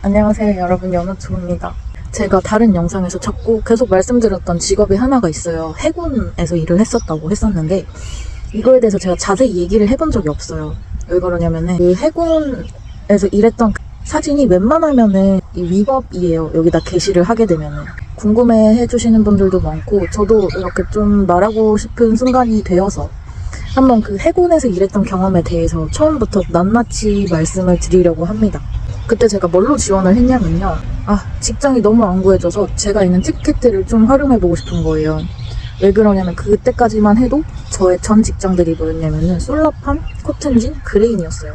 안녕하세요 여러분, 연우초입니다. 제가 다른 영상에서 자꾸 계속 말씀드렸던 직업이 하나가 있어요. 해군에서 일을 했었는데 이거에 대해서 제가 자세히 얘기를 해본 적이 없어요. 왜 그러냐면은 그 해군에서 일했던 그 사진이 웬만하면은 이 위법이에요. 여기다 게시를 하게 되면은. 궁금해 해주시는 분들도 많고 저도 이렇게 좀 말하고 싶은 순간이 되어서 한번 그 해군에서 일했던 경험에 대해서 처음부터 낱낱이 말씀을 드리려고 합니다. 그때 제가 뭘로 지원을 했냐면요. 직장이 너무 안 구해져서 제가 있는 티켓들을 좀 활용해보고 싶은 거예요. 왜 그러냐면 그때까지만 해도 저의 전 직장들이 뭐였냐면은 솔라팜, 코튼진, 그레인이었어요.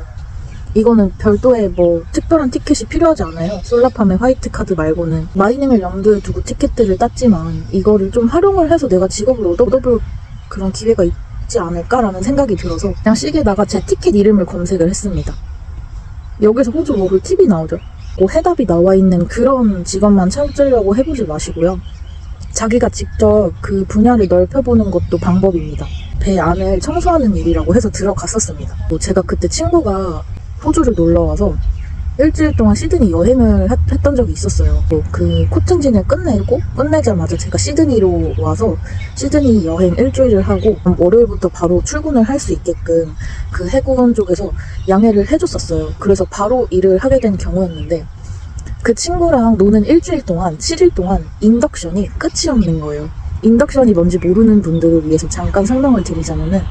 이거는 별도의 뭐 특별한 티켓이 필요하지 않아요. 솔라팜의 화이트 카드 말고는. 마이닝을 염두에 두고 티켓들을 땄지만 이거를 좀 활용을 해서 내가 직업을 얻어볼 그런 기회가 있지 않을까라는 생각이 들어서 그냥 시계다가 제 티켓 이름을 검색을 했습니다. 여기서 호주 워홀 팁이 나오죠. 뭐 해답이 나와 있는 그런 직업만 찾으려고 해보지 마시고요. 자기가 직접 그 분야를 넓혀보는 것도 방법입니다. 배 안을 청소하는 일이라고 해서 들어갔었습니다. 제가 그때 친구가 호주를 놀러와서 일주일 동안 시드니 여행을 했던 적이 있었어요. 그 코튼진을 끝내자마자 제가 시드니로 와서 시드니 여행 일주일을 하고 월요일부터 바로 출근을 할 수 있게끔 그 해군 쪽에서 양해를 해줬었어요. 그래서 바로 일을 하게 된 경우였는데 그 친구랑 노는 일주일 동안 7일 동안 인덕션이 끝이 없는 거예요. 인덕션이 뭔지 모르는 분들을 위해서 잠깐 설명을 드리자면은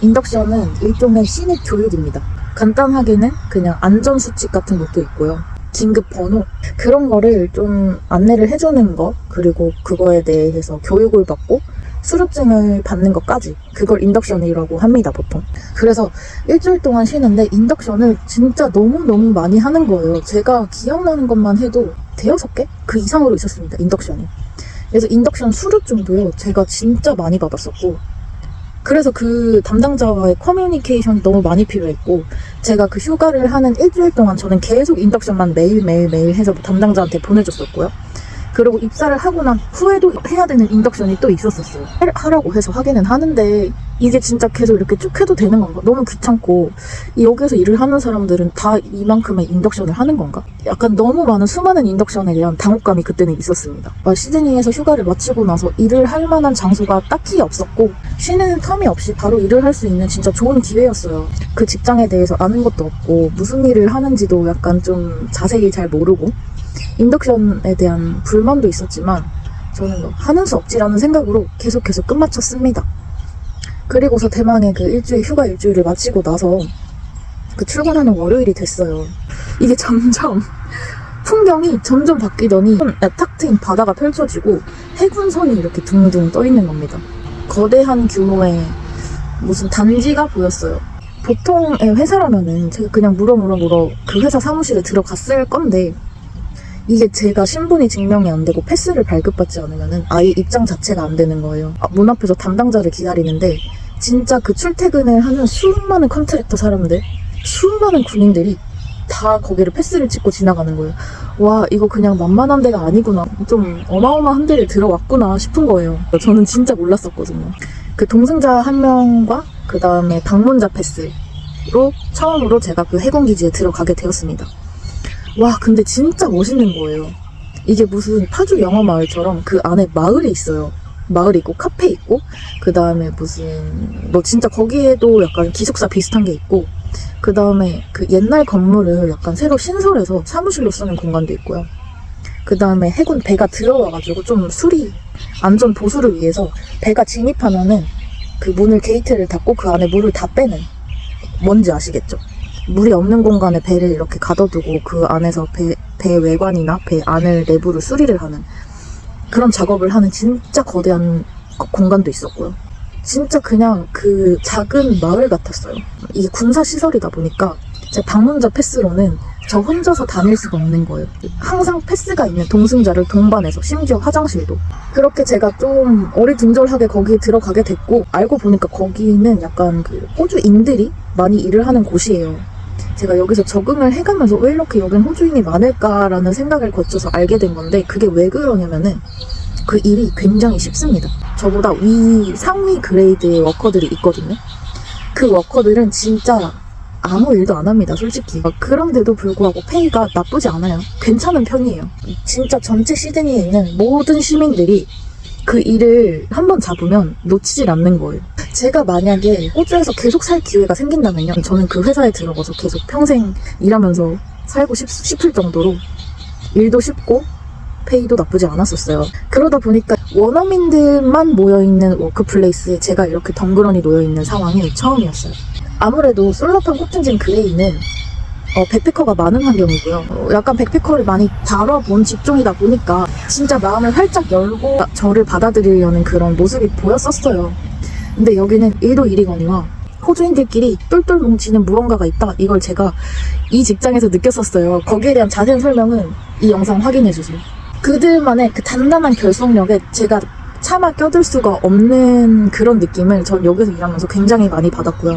인덕션은 일종의 신입 교육입니다. 간단하게는 그냥 안전수칙 같은 것도 있고요. 긴급번호 그런 거를 좀 안내를 해주는 거, 그리고 그거에 대해서 교육을 받고 수료증을 받는 것까지, 그걸 인덕션이라고 합니다 보통. 그래서 일주일 동안 쉬는데 인덕션을 진짜 너무너무 많이 하는 거예요. 제가 기억나는 것만 해도 대여섯 개? 그 이상으로 있었습니다, 인덕션이. 그래서 인덕션 수료증도요 제가 진짜 많이 받았었고, 그래서 그 담당자와의 커뮤니케이션이 너무 많이 필요했고, 제가 그 휴가를 하는 일주일 동안 저는 계속 인덕션만 매일 해서 담당자한테 보내줬었고요. 그리고 입사를 하고 난 후에도 해야 되는 인덕션이 또 있었어요. 하라고 해서 하기는 하는데 이게 진짜 계속 이렇게 쭉 해도 되는 건가? 너무 귀찮고, 여기서 일을 하는 사람들은 다 이만큼의 인덕션을 하는 건가? 약간 너무 많은 수많은 인덕션에 대한 당혹감이 그때는 있었습니다. 시드니에서 휴가를 마치고 나서 일을 할 만한 장소가 딱히 없었고 쉬는 텀이 없이 바로 일을 할 수 있는 진짜 좋은 기회였어요. 그 직장에 대해서 아는 것도 없고 무슨 일을 하는지도 약간 좀 자세히 잘 모르고 인덕션에 대한 불만도 있었지만 저는 하는 수 없지라는 생각으로 계속해서 끝마쳤습니다. 그리고서 대망의 그 휴가 일주일을 마치고 나서 그 출근하는 월요일이 됐어요. 이게 점점 풍경이 점점 바뀌더니 탁 트인 바다가 펼쳐지고 해군선이 이렇게 둥둥 떠 있는 겁니다. 거대한 규모의 무슨 단지가 보였어요. 보통의 회사라면은 제가 그냥 물어 그 회사 사무실에 들어갔을 건데, 이게 제가 신분이 증명이 안 되고 패스를 발급받지 않으면은 아예 입장 자체가 안 되는 거예요. 문 앞에서 담당자를 기다리는데 진짜 그 출퇴근을 하는 수많은 컨트랙터 사람들, 수많은 군인들이 다 거기를 패스를 찍고 지나가는 거예요. 와, 이거 그냥 만만한 데가 아니구나. 좀 어마어마한 데를 들어왔구나 싶은 거예요. 저는 진짜 몰랐었거든요. 그 동승자 한 명과 그 다음에 방문자 패스로 처음으로 제가 그 해군기지에 들어가게 되었습니다. 와, 근데 진짜 멋있는 거예요. 이게 무슨 파주 영어마을처럼 그 안에 마을이 있어요. 마을이 있고 카페 있고, 그 다음에 무슨 진짜 거기에도 약간 기숙사 비슷한 게 있고, 그 다음에 그 옛날 건물을 약간 새로 신설해서 사무실로 쓰는 공간도 있고요. 그 다음에 해군 배가 들어와가지고 좀 안전 보수를 위해서 배가 진입하면은 그 문을 게이트를 닫고 그 안에 물을 다 빼는, 뭔지 아시겠죠? 물이 없는 공간에 배를 이렇게 가둬두고 그 안에서 배 외관이나 배 안을 내부를 수리를 하는 그런 작업을 하는 진짜 거대한 공간도 있었고요. 진짜 그냥 그 작은 마을 같았어요. 이게 군사시설이다 보니까 제 방문자 패스로는 저 혼자서 다닐 수가 없는 거예요. 항상 패스가 있는 동승자를 동반해서, 심지어 화장실도. 그렇게 제가 좀 어리둥절하게 거기에 들어가게 됐고, 알고 보니까 거기는 약간 그 호주인들이 많이 일을 하는 곳이에요. 제가 여기서 적응을 해가면서 왜 이렇게 여긴 호주인이 많을까라는 생각을 거쳐서 알게 된 건데, 그게 왜 그러냐면은 그 일이 굉장히 쉽습니다. 저보다 상위 그레이드의 워커들이 있거든요. 그 워커들은 진짜 아무 일도 안 합니다, 솔직히. 그런데도 불구하고 페이가 나쁘지 않아요. 괜찮은 편이에요. 진짜 전체 시드니에 있는 모든 시민들이 그 일을 한번 잡으면 놓치질 않는 거예요. 제가 만약에 호주에서 계속 살 기회가 생긴다면요, 저는 그 회사에 들어가서 계속 평생 일하면서 살고 싶을 정도로 일도 쉽고 페이도 나쁘지 않았었어요. 그러다 보니까 원어민들만 모여있는 워크플레이스에 제가 이렇게 덩그러니 놓여있는 상황이 처음이었어요. 아무래도 솔로팜 코튼진 그레이는 백패커가 많은 환경이고요. 약간 백패커를 많이 다뤄본 직종이다 보니까 진짜 마음을 활짝 열고 저를 받아들이려는 그런 모습이 보였었어요. 근데 여기는 일도 일이거니와 호주인들끼리 똘똘 뭉치는 무언가가 있다. 이걸 제가 이 직장에서 느꼈었어요. 거기에 대한 자세한 설명은 이 영상 확인해주세요. 그들만의 그 단단한 결속력에 제가 차마 껴들 수가 없는 그런 느낌을 전 여기서 일하면서 굉장히 많이 받았고요.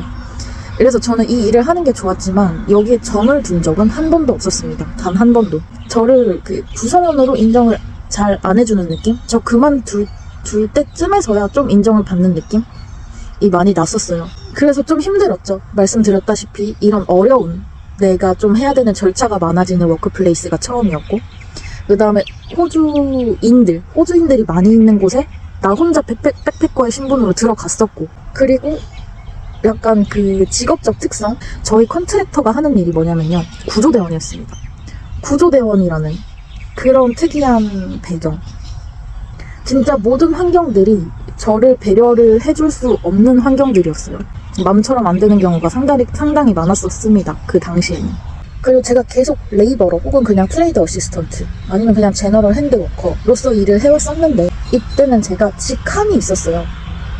그래서 저는 이 일을 하는 게 좋았지만 여기에 정을 둔 적은 한 번도 없었습니다. 단 한 번도. 저를 그 구성원으로 인정을 잘 안 해주는 느낌? 저 그만둘 때쯤에서야 좀 인정을 받는 느낌이 많이 났었어요. 그래서 좀 힘들었죠. 말씀드렸다시피 이런 어려운, 내가 좀 해야 되는 절차가 많아지는 워크플레이스가 처음이었고, 그 다음에 호주인들이 많이 있는 곳에 나 혼자 백패커의 신분으로 들어갔었고, 그리고 약간 그 직업적 특성, 저희 컨트랙터가 하는 일이 뭐냐면요, 구조대원이었습니다. 구조대원이라는 그런 특이한 배경. 진짜 모든 환경들이 저를 배려를 해줄 수 없는 환경들이었어요. 마음처럼 안 되는 경우가 상당히 많았었습니다, 그 당시에는. 그리고 제가 계속 레이버러 혹은 그냥 트레이드 어시스턴트 아니면 그냥 제너럴 핸드워커로서 일을 해왔었는데, 이때는 제가 직함이 있었어요.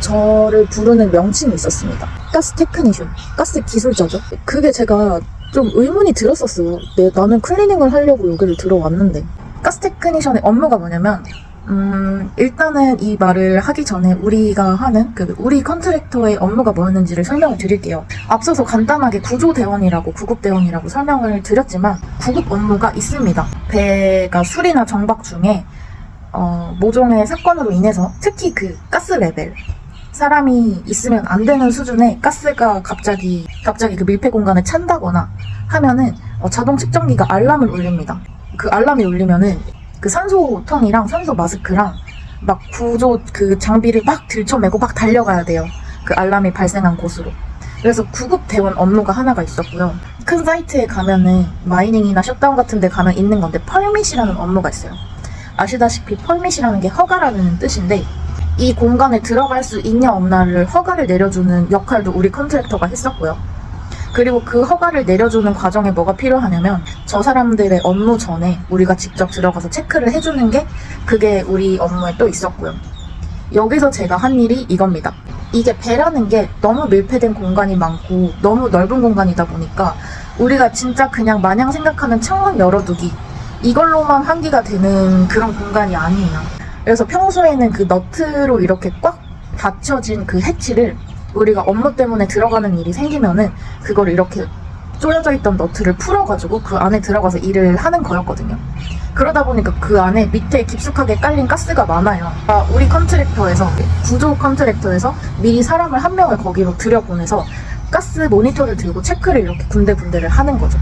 저를 부르는 명칭이 있었습니다. 가스 테크니션, 가스 기술자죠. 그게 제가 좀 의문이 들었었어요. 나는 클리닝을 하려고 여기를 들어왔는데. 가스 테크니션의 업무가 뭐냐면, 일단은 이 말을 하기 전에 우리가 하는 우리 컨트랙터의 업무가 뭐였는지를 설명을 드릴게요. 앞서서 간단하게 구조대원이라고, 구급대원이라고 설명을 드렸지만 구급 업무가 있습니다. 배가 수리나 정박 중에 모종의 사건으로 인해서, 특히 그 가스 레벨, 사람이 있으면 안 되는 수준의 가스가 갑자기 그 밀폐 공간에 찬다거나 하면은 자동 측정기가 알람을 울립니다. 그 알람이 울리면은 그 산소통이랑 산소 마스크랑 막 구조 그 장비를 막 들쳐매고 막 달려가야 돼요. 그 알람이 발생한 곳으로. 그래서 구급 대원 업무가 하나가 있었고요. 큰 사이트에 가면은 마이닝이나 셧다운 같은 데 가면 있는 건데, 펄밋이라는 업무가 있어요. 아시다시피 펄밋이라는 게 허가라는 뜻인데, 이 공간에 들어갈 수 있냐 없냐를 허가를 내려주는 역할도 우리 컨트랙터가 했었고요. 그리고 그 허가를 내려주는 과정에 뭐가 필요하냐면, 저 사람들의 업무 전에 우리가 직접 들어가서 체크를 해주는 게, 그게 우리 업무에 또 있었고요. 여기서 제가 한 일이 이겁니다. 이게 배라는 게 너무 밀폐된 공간이 많고 너무 넓은 공간이다 보니까 우리가 진짜 그냥 마냥 생각하는 창문 열어두기, 이걸로만 환기가 되는 그런 공간이 아니에요. 그래서 평소에는 그 너트로 이렇게 꽉 닫혀진 그 해치를 우리가 업무 때문에 들어가는 일이 생기면은 그걸 이렇게 쪼여져 있던 너트를 풀어가지고 그 안에 들어가서 일을 하는 거였거든요. 그러다 보니까 그 안에 밑에 깊숙하게 깔린 가스가 많아요. 우리 컨트랙터에서, 구조 컨트랙터에서 미리 사람을 한 명을 거기로 들여보내서 가스 모니터를 들고 체크를 이렇게 군데군데를 하는 거죠.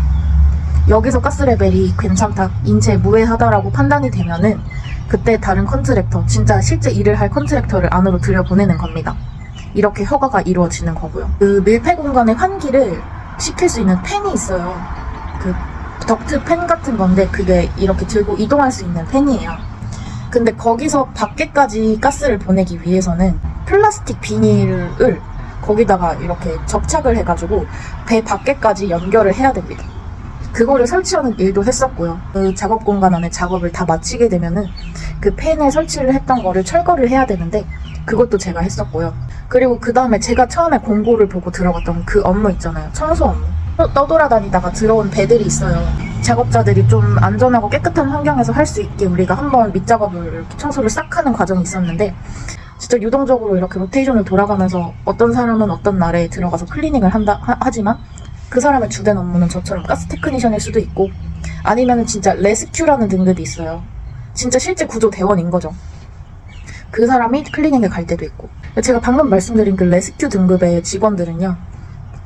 여기서 가스 레벨이 괜찮다, 인체에 무해하다라고 판단이 되면은 그때 다른 컨트랙터, 진짜 실제 일을 할 컨트랙터를 안으로 들여보내는 겁니다. 이렇게 허가가 이루어지는 거고요. 그 밀폐 공간의 환기를 시킬 수 있는 팬이 있어요. 그 덕트 팬 같은 건데, 그게 이렇게 들고 이동할 수 있는 팬이에요. 근데 거기서 밖에까지 가스를 보내기 위해서는 플라스틱 비닐을 거기다가 이렇게 접착을 해가지고 배 밖에까지 연결을 해야 됩니다. 그거를 설치하는 일도 했었고요. 그 작업 공간 안에 작업을 다 마치게 되면은 그 팬에 설치를 했던 거를 철거를 해야 되는데, 그것도 제가 했었고요. 그리고 그 다음에 제가 처음에 공고를 보고 들어갔던 그 업무 있잖아요. 청소 업무. 떠돌아다니다가 들어온 배들이 있어요. 작업자들이 좀 안전하고 깨끗한 환경에서 할 수 있게 우리가 한번 밑작업을 이렇게 청소를 싹 하는 과정이 있었는데, 진짜 유동적으로 이렇게 로테이션을 돌아가면서 어떤 사람은 어떤 날에 들어가서 클리닝을 하지만 그 사람의 주된 업무는 저처럼 가스 테크니션일 수도 있고, 아니면은 진짜 레스큐라는 등급이 있어요. 진짜 실제 구조대원인 거죠. 그 사람이 클리닝에 갈 때도 있고. 제가 방금 말씀드린 그 레스큐 등급의 직원들은요,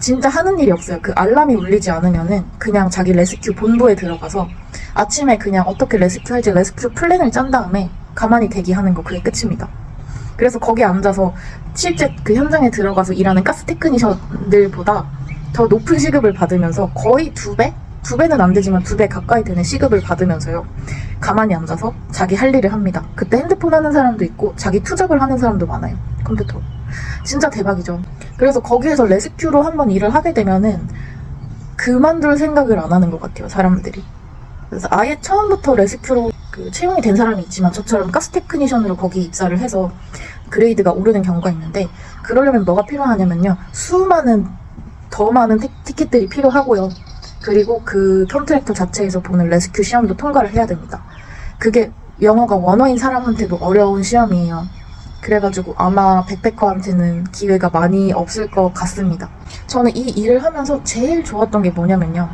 진짜 하는 일이 없어요. 그 알람이 울리지 않으면은 그냥 자기 레스큐 본부에 들어가서 아침에 그냥 어떻게 레스큐 할지 레스큐 플랜을 짠 다음에 가만히 대기하는 거, 그게 끝입니다. 그래서 거기 앉아서 실제 그 현장에 들어가서 일하는 가스 테크니션들보다 더 높은 시급을 받으면서 거의 2배? 2배는 안 되지만 2배 가까이 되는 시급을 받으면서요, 가만히 앉아서 자기 할 일을 합니다. 그때 핸드폰 하는 사람도 있고 자기 투잡을 하는 사람도 많아요, 컴퓨터. 진짜 대박이죠. 그래서 거기에서 레스큐로 한번 일을 하게 되면은 그만둘 생각을 안 하는 것 같아요, 사람들이. 그래서 아예 처음부터 레스큐로 채용이 된 사람이 있지만 저처럼 가스 테크니션으로 거기 입사를 해서 그레이드가 오르는 경우가 있는데, 그러려면 뭐가 필요하냐면요, 더 많은 티켓들이 필요하고요. 그리고 그 컨트랙터 자체에서 보는 레스큐 시험도 통과를 해야 됩니다. 그게 영어가 원어인 사람한테도 어려운 시험이에요. 그래가지고 아마 백패커한테는 기회가 많이 없을 것 같습니다. 저는 이 일을 하면서 제일 좋았던 게 뭐냐면요,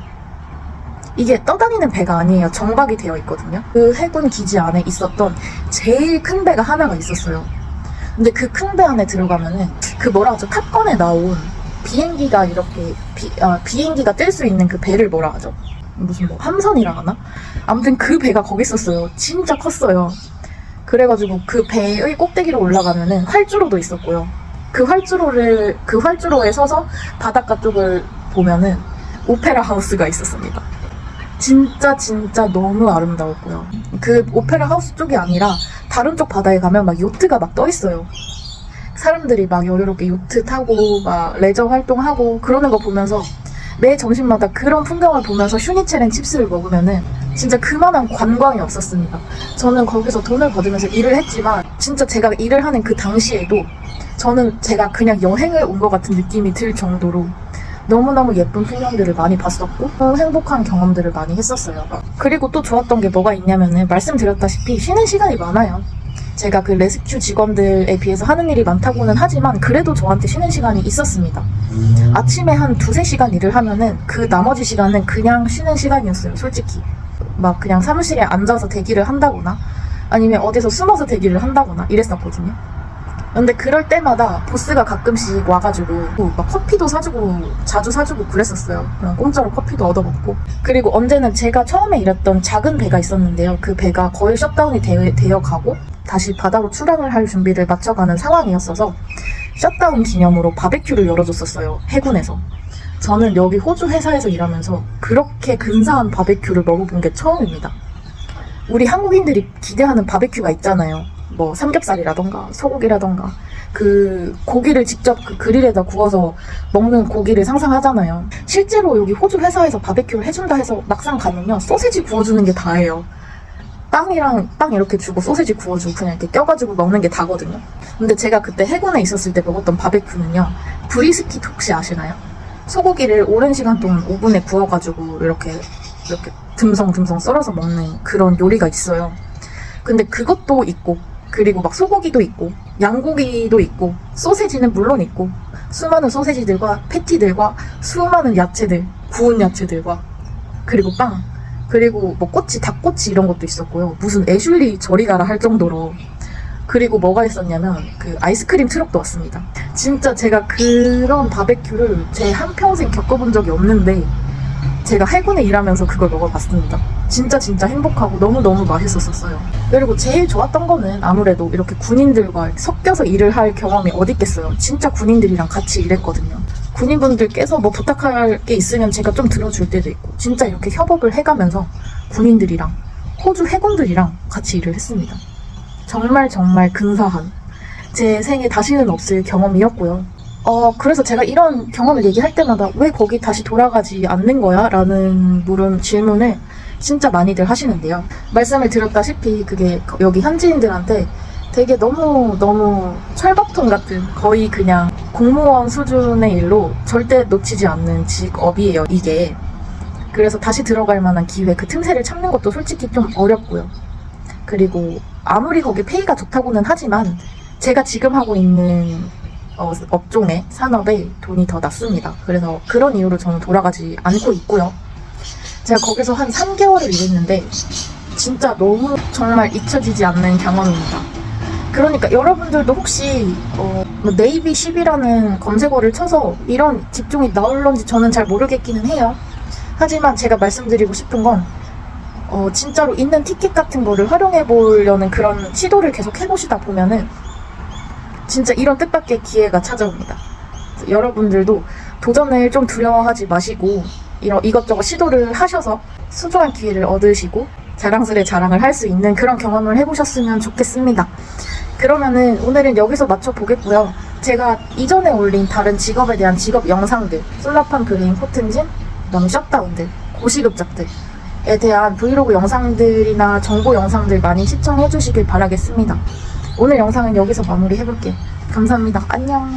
이게 떠다니는 배가 아니에요. 정박이 되어 있거든요. 그 해군 기지 안에 있었던 제일 큰 배가 하나가 있었어요. 근데 그 큰 배 안에 들어가면은 그 뭐라 하죠? 탑건에 나온 비행기가 이렇게 비행기가 뜰 수 있는 그 배를 뭐라 하죠? 무슨 뭐 함선이라 하나? 아무튼 그 배가 거기 있었어요. 진짜 컸어요. 그래가지고 그 배의 꼭대기로 올라가면은 활주로도 있었고요. 그 활주로에 서서 바닷가 쪽을 보면은 오페라 하우스가 있었습니다. 진짜 너무 아름다웠고요. 그 오페라 하우스 쪽이 아니라 다른 쪽 바다에 가면 막 요트가 막 떠 있어요. 사람들이 막 여유롭게 요트 타고 막 레저 활동하고 그러는 거 보면서 매 점심마다 그런 풍경을 보면서 슈니체렌 칩스를 먹으면은 진짜 그만한 관광이 없었습니다. 저는 거기서 돈을 받으면서 일을 했지만 진짜 제가 일을 하는 그 당시에도 저는 제가 그냥 여행을 온 것 같은 느낌이 들 정도로 너무너무 예쁜 풍경들을 많이 봤었고 행복한 경험들을 많이 했었어요. 그리고 또 좋았던 게 뭐가 있냐면은 말씀드렸다시피 쉬는 시간이 많아요. 제가 그 레스큐 직원들에 비해서 하는 일이 많다고는 하지만 그래도 저한테 쉬는 시간이 있었습니다. 아침에 한 2-3시간 일을 하면은 그 나머지 시간은 그냥 쉬는 시간이었어요, 솔직히. 막 그냥 사무실에 앉아서 대기를 한다거나 아니면 어디서 숨어서 대기를 한다거나 이랬었거든요. 근데 그럴 때마다 보스가 가끔씩 와가지고 막 커피도 사주고 자주 사주고 그랬었어요. 그냥 공짜로 커피도 얻어먹고. 그리고 언제는 제가 처음에 일했던 작은 배가 있었는데요, 그 배가 거의 셧다운이 되어 가고 다시 바다로 출항을 할 준비를 맞춰가는 상황이었어서 셧다운 기념으로 바베큐를 열어줬었어요, 해군에서. 저는 여기 호주 회사에서 일하면서 그렇게 근사한 바베큐를 먹어본 게 처음입니다. 우리 한국인들이 기대하는 바베큐가 있잖아요. 뭐 삼겹살이라던가 소고기라던가 그 고기를 직접 그 그릴에다 구워서 먹는 고기를 상상하잖아요. 실제로 여기 호주 회사에서 바베큐를 해준다 해서 막상 가면요, 소세지 구워주는 게 다예요. 빵이랑 빵 이렇게 주고 소세지 구워주고 그냥 이렇게 껴가지고 먹는 게 다거든요. 근데 제가 그때 해군에 있었을 때 먹었던 바베큐는요, 브리스킷 혹시 아시나요? 소고기를 오랜 시간 동안 오븐에 구워가지고 이렇게 듬성듬성 썰어서 먹는 그런 요리가 있어요. 근데 그것도 있고 그리고 막 소고기도 있고 양고기도 있고 소세지는 물론 있고 수많은 소세지들과 패티들과 수많은 야채들, 구운 야채들과 그리고 빵, 그리고 뭐 꼬치, 닭꼬치 이런 것도 있었고요. 무슨 애슐리 저리 가라 할 정도로. 그리고 뭐가 있었냐면 그 아이스크림 트럭도 왔습니다. 진짜 제가 그런 바베큐를 제 한평생 겪어본 적이 없는데 제가 해군에 일하면서 그걸 먹어봤습니다. 진짜 행복하고 너무너무 맛있었어요. 그리고 제일 좋았던 거는 아무래도 이렇게 군인들과 섞여서 일을 할 경험이 어디 있겠어요. 진짜 군인들이랑 같이 일했거든요. 군인분들께서 뭐 부탁할 게 있으면 제가 좀 들어줄 때도 있고 진짜 이렇게 협업을 해가면서 군인들이랑 호주 해군들이랑 같이 일을 했습니다. 정말 근사한 제 생에 다시는 없을 경험이었고요. 그래서 제가 이런 경험을 얘기할 때마다 왜 거기 다시 돌아가지 않는 거야? 라는 질문을 진짜 많이들 하시는데요. 말씀을 드렸다시피 그게 여기 현지인들한테 되게 너무 철밥통 같은 거의 그냥 공무원 수준의 일로 절대 놓치지 않는 직업이에요, 이게. 그래서 다시 들어갈 만한 기회, 그 틈새를 찾는 것도 솔직히 좀 어렵고요. 그리고 아무리 거기 페이가 좋다고는 하지만 제가 지금 하고 있는 업종의 산업에 돈이 더 낮습니다. 그래서 그런 이유로 저는 돌아가지 않고 있고요. 제가 거기서 한 3개월을 일했는데 진짜 너무 정말 잊혀지지 않는 경험입니다. 그러니까 여러분들도 혹시 뭐 네이비 10이라는 검색어를 쳐서 이런 직종이 나올런지 저는 잘 모르겠기는 해요. 하지만 제가 말씀드리고 싶은 건 진짜로 있는 티켓 같은 거를 활용해 보려는 그런 시도를 계속 해보시다 보면은 진짜 이런 뜻밖의 기회가 찾아옵니다. 여러분들도 도전을 좀 두려워하지 마시고 이것저것 시도를 하셔서 소중한 기회를 얻으시고 자랑스레 자랑을 할 수 있는 그런 경험을 해보셨으면 좋겠습니다. 그러면은 오늘은 여기서 마쳐보겠고요. 제가 이전에 올린 다른 직업에 대한 직업 영상들, 솔라판 그레인 코튼진, 그다음에 셧다운들, 고시급작들에 대한 브이로그 영상들이나 정보 영상들 많이 시청해 주시길 바라겠습니다. 오늘 영상은 여기서 마무리해볼게요. 감사합니다. 안녕.